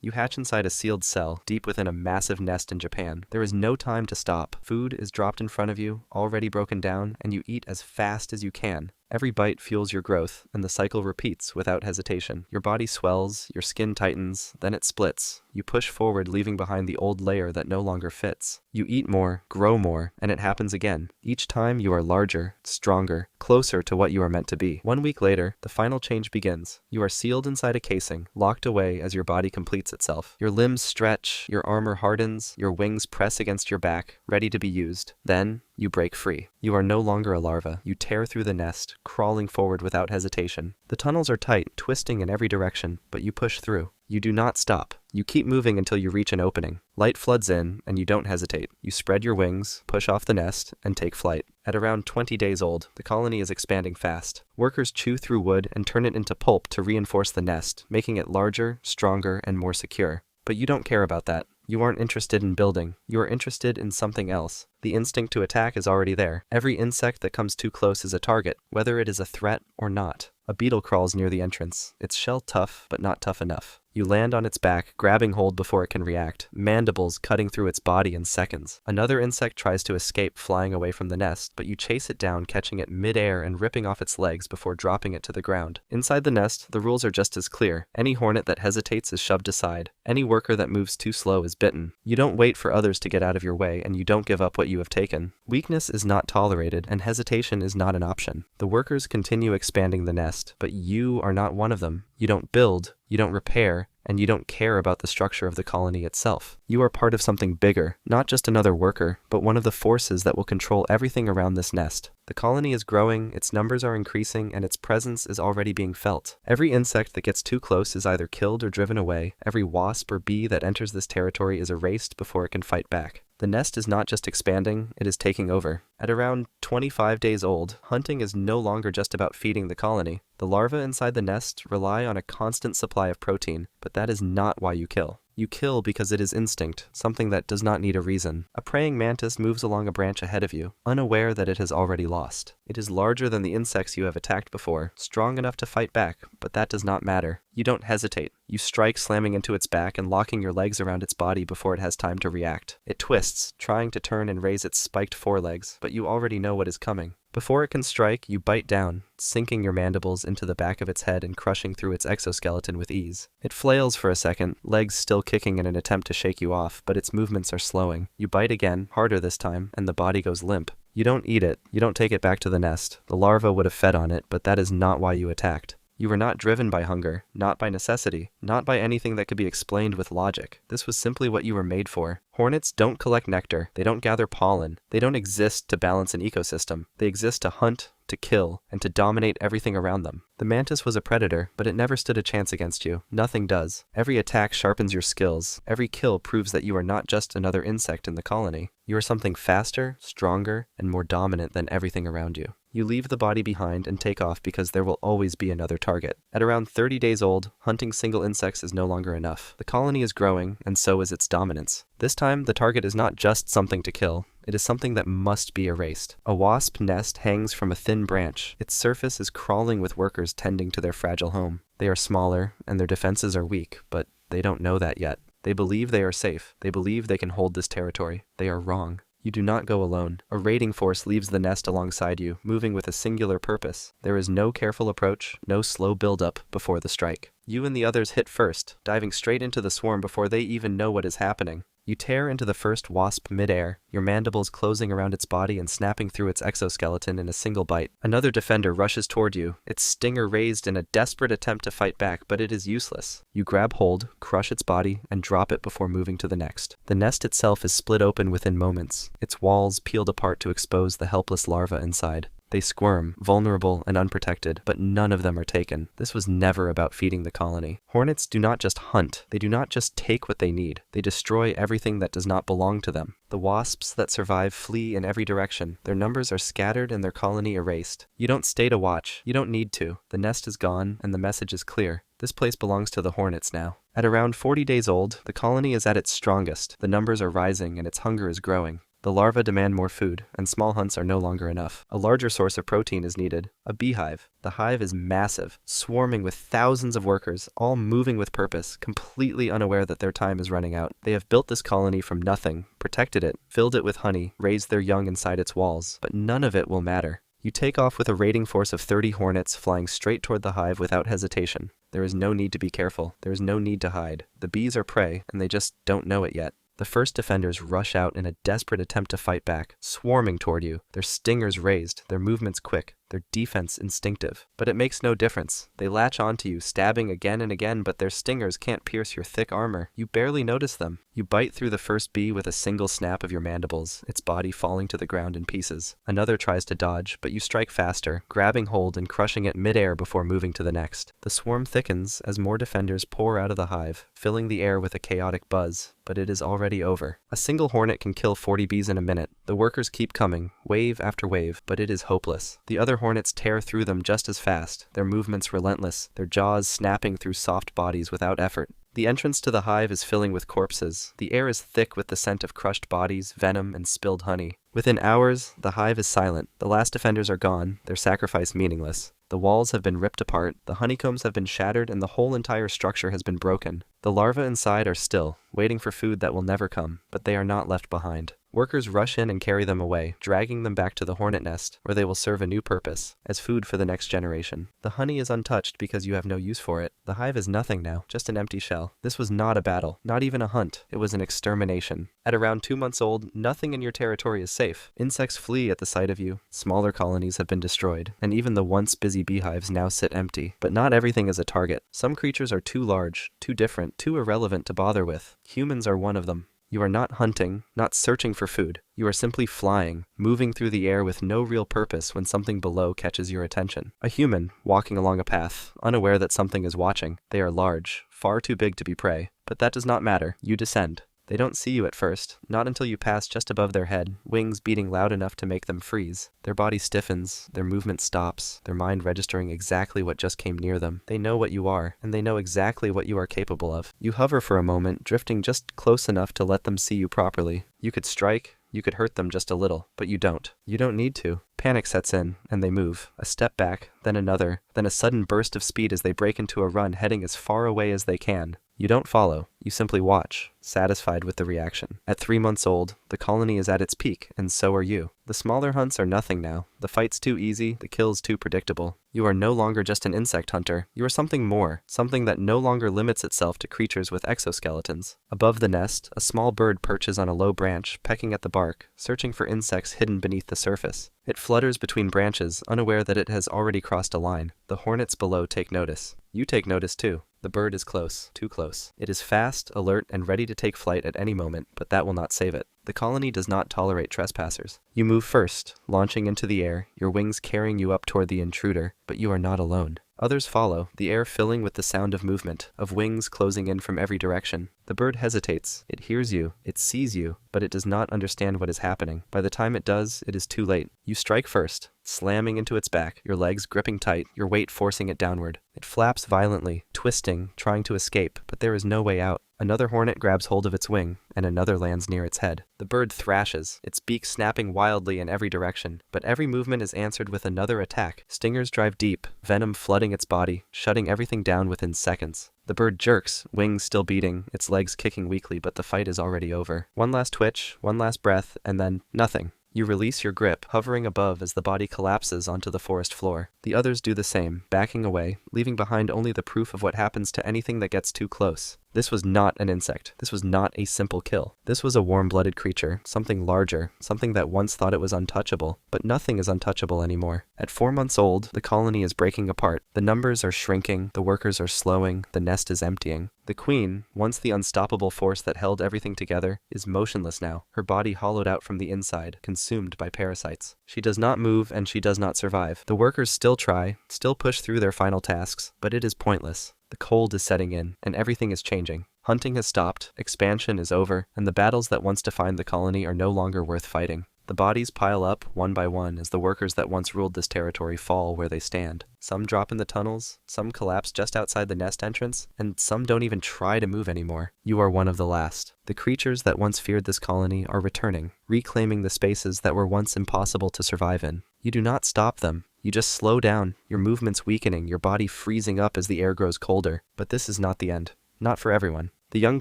You hatch inside a sealed cell, deep within a massive nest in Japan. There is no time to stop. Food is dropped in front of you, already broken down, and you eat as fast as you can. Every bite fuels your growth, and the cycle repeats without hesitation. Your body swells, your skin tightens, then it splits. You push forward, leaving behind the old layer that no longer fits. You eat more, grow more, and it happens again. Each time you are larger, stronger, closer to what you are meant to be. 1 week later, the final change begins. You are sealed inside a casing, locked away as your body completes itself. Your limbs stretch, your armor hardens, your wings press against your back, ready to be used. Then, you break free. You are no longer a larva. You tear through the nest, crawling forward without hesitation. The tunnels are tight, twisting in every direction, but you push through. You do not stop. You keep moving until you reach an opening. Light floods in, and you don't hesitate. You spread your wings, push off the nest, and take flight. At around 20 days old, the colony is expanding fast. Workers chew through wood and turn it into pulp to reinforce the nest, making it larger, stronger, and more secure. But you don't care about that. You aren't interested in building. You are interested in something else. The instinct to attack is already there. Every insect that comes too close is a target, whether it is a threat or not. A beetle crawls near the entrance. Its shell tough, but not tough enough. You land on its back, grabbing hold before it can react, mandibles cutting through its body in seconds. Another insect tries to escape, flying away from the nest, but you chase it down, catching it mid-air and ripping off its legs before dropping it to the ground. Inside the nest, the rules are just as clear. Any hornet that hesitates is shoved aside. Any worker that moves too slow is bitten. You don't wait for others to get out of your way, and you don't give up what you have taken. Weakness is not tolerated, and hesitation is not an option. The workers continue expanding the nest, but you are not one of them. You don't build, you don't repair, and you don't care about the structure of the colony itself. You are part of something bigger, not just another worker, but one of the forces that will control everything around this nest. The colony is growing, its numbers are increasing, and its presence is already being felt. Every insect that gets too close is either killed or driven away. Every wasp or bee that enters this territory is erased before it can fight back. The nest is not just expanding, it is taking over. At around 25 days old, hunting is no longer just about feeding the colony. The larvae inside the nest rely on a constant supply of protein, but that is not why you kill. You kill because it is instinct, something that does not need a reason. A praying mantis moves along a branch ahead of you, unaware that it has already lost. It is larger than the insects you have attacked before, strong enough to fight back, but that does not matter. You don't hesitate. You strike, slamming into its back and locking your legs around its body before it has time to react. It twists, trying to turn and raise its spiked forelegs, but you already know what is coming. Before it can strike, you bite down, sinking your mandibles into the back of its head and crushing through its exoskeleton with ease. It flails for a second, legs still kicking in an attempt to shake you off, but its movements are slowing. You bite again, harder this time, and the body goes limp. You don't eat it. You don't take it back to the nest. The larva would have fed on it, but that is not why you attacked. You were not driven by hunger, not by necessity, not by anything that could be explained with logic. This was simply what you were made for. Hornets don't collect nectar, they don't gather pollen, they don't exist to balance an ecosystem. They exist to hunt, to kill, and to dominate everything around them. The mantis was a predator, but it never stood a chance against you. Nothing does. Every attack sharpens your skills. Every kill proves that you are not just another insect in the colony. You are something faster, stronger, and more dominant than everything around you. You leave the body behind and take off because there will always be another target. At around 30 days old, hunting single insects is no longer enough. The colony is growing, and so is its dominance. This time, the target is not just something to kill. It is something that must be erased. A wasp nest hangs from a thin branch. Its surface is crawling with workers tending to their fragile home. They are smaller, and their defenses are weak, but they don't know that yet. They believe they are safe. They believe they can hold this territory. They are wrong. You do not go alone. A raiding force leaves the nest alongside you, moving with a singular purpose. There is no careful approach, no slow build-up before the strike. You and the others hit first, diving straight into the swarm before they even know what is happening. You tear into the first wasp mid-air, your mandibles closing around its body and snapping through its exoskeleton in a single bite. Another defender rushes toward you, its stinger raised in a desperate attempt to fight back, but it is useless. You grab hold, crush its body, and drop it before moving to the next. The nest itself is split open within moments, its walls peeled apart to expose the helpless larva inside. They squirm, vulnerable and unprotected, but none of them are taken. This was never about feeding the colony. Hornets do not just hunt. They do not just take what they need. They destroy everything that does not belong to them. The wasps that survive flee in every direction. Their numbers are scattered and their colony erased. You don't stay to watch. You don't need to. The nest is gone, and the message is clear. This place belongs to the hornets now. At around 40 days old, the colony is at its strongest. The numbers are rising and its hunger is growing. The larvae demand more food, and small hunts are no longer enough. A larger source of protein is needed. A beehive. The hive is massive, swarming with thousands of workers, all moving with purpose, completely unaware that their time is running out. They have built this colony from nothing, protected it, filled it with honey, raised their young inside its walls, but none of it will matter. You take off with a raiding force of 30 hornets flying straight toward the hive without hesitation. There is no need to be careful. There is no need to hide. The bees are prey, and they just don't know it yet. The first defenders rush out in a desperate attempt to fight back, swarming toward you, their stingers raised, their movements quick, their defense instinctive. But it makes no difference. They latch onto you, stabbing again and again, but their stingers can't pierce your thick armor. You barely notice them. You bite through the first bee with a single snap of your mandibles, its body falling to the ground in pieces. Another tries to dodge, but you strike faster, grabbing hold and crushing it midair before moving to the next. The swarm thickens as more defenders pour out of the hive, filling the air with a chaotic buzz, but it is already over. A single hornet can kill 40 bees in a minute. The workers keep coming, wave after wave, but it is hopeless. The other hornets tear through them just as fast, their movements relentless, their jaws snapping through soft bodies without effort. The entrance to the hive is filling with corpses. The air is thick with the scent of crushed bodies, venom, and spilled honey. Within hours, the hive is silent. The last defenders are gone, their sacrifice meaningless. The walls have been ripped apart, the honeycombs have been shattered, and the whole entire structure has been broken. The larvae inside are still, waiting for food that will never come, but they are not left behind. Workers rush in and carry them away, dragging them back to the hornet nest, where they will serve a new purpose, as food for the next generation. The honey is untouched because you have no use for it. The hive is nothing now, just an empty shell. This was not a battle, not even a hunt. It was an extermination. At around 2 months old, nothing in your territory is safe. Insects flee at the sight of you. Smaller colonies have been destroyed, and even the once busy beehives now sit empty. But not everything is a target. Some creatures are too large, too different, too irrelevant to bother with. Humans are one of them. You are not hunting, not searching for food. You are simply flying, moving through the air with no real purpose when something below catches your attention. A human, walking along a path, unaware that something is watching. They are large, far too big to be prey. But that does not matter. You descend. They don't see you at first, not until you pass just above their head, wings beating loud enough to make them freeze. Their body stiffens, their movement stops, their mind registering exactly what just came near them. They know what you are, and they know exactly what you are capable of. You hover for a moment, drifting just close enough to let them see you properly. You could strike, you could hurt them just a little, but you don't. You don't need to. Panic sets in, and they move. A step back, then another, then a sudden burst of speed as they break into a run heading as far away as they can. You don't follow, you simply watch, satisfied with the reaction. At 3 months old, the colony is at its peak, and so are you. The smaller hunts are nothing now. The fight's too easy, the kill's too predictable. You are no longer just an insect hunter. You are something more, something that no longer limits itself to creatures with exoskeletons. Above the nest, a small bird perches on a low branch, pecking at the bark, searching for insects hidden beneath the surface. It flutters between branches, unaware that it has already crossed a line. The hornets below take notice. You take notice too. The bird is close, too close. It is fast, alert, and ready to take flight at any moment, but that will not save it. The colony does not tolerate trespassers. You move first, launching into the air, your wings carrying you up toward the intruder, but you are not alone. Others follow, the air filling with the sound of movement, of wings closing in from every direction. The bird hesitates. It hears you. It sees you, but it does not understand what is happening. By the time it does, it is too late. You strike first, slamming into its back, your legs gripping tight, your weight forcing it downward. It flaps violently, twisting, trying to escape, but there is no way out. Another hornet grabs hold of its wing, and another lands near its head. The bird thrashes, its beak snapping wildly in every direction, but every movement is answered with another attack. Stingers drive deep, venom flooding its body, shutting everything down within seconds. The bird jerks, wings still beating, its legs kicking weakly, but the fight is already over. One last twitch, one last breath, and then nothing. You release your grip, hovering above as the body collapses onto the forest floor. The others do the same, backing away, leaving behind only the proof of what happens to anything that gets too close. This was not an insect. This was not a simple kill. This was a warm-blooded creature, something larger, something that once thought it was untouchable. But nothing is untouchable anymore. At 4 months old, the colony is breaking apart. The numbers are shrinking, the workers are slowing, the nest is emptying. The queen, once the unstoppable force that held everything together, is motionless now, her body hollowed out from the inside, consumed by parasites. She does not move and she does not survive. The workers still try, still push through their final tasks, but it is pointless. The cold is setting in, and everything is changing. Hunting has stopped, expansion is over, and the battles that once defined the colony are no longer worth fighting. The bodies pile up one by one as the workers that once ruled this territory fall where they stand. Some drop in the tunnels, some collapse just outside the nest entrance, and some don't even try to move anymore. You are one of the last. The creatures that once feared this colony are returning, reclaiming the spaces that were once impossible to survive in. You do not stop them. You just slow down, your movements weakening, your body freezing up as the air grows colder. But this is not the end. Not for everyone. The young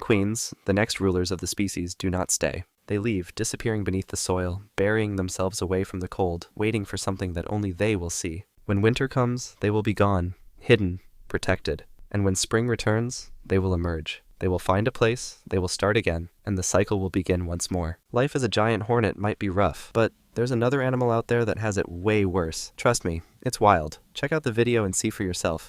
queens, the next rulers of the species, do not stay. They leave, disappearing beneath the soil, burying themselves away from the cold, waiting for something that only they will see. When winter comes, they will be gone, hidden, protected. And when spring returns, they will emerge. They will find a place, they will start again, and the cycle will begin once more. Life as a giant hornet might be rough, but there's another animal out there that has it way worse. Trust me, it's wild. Check out the video and see for yourself.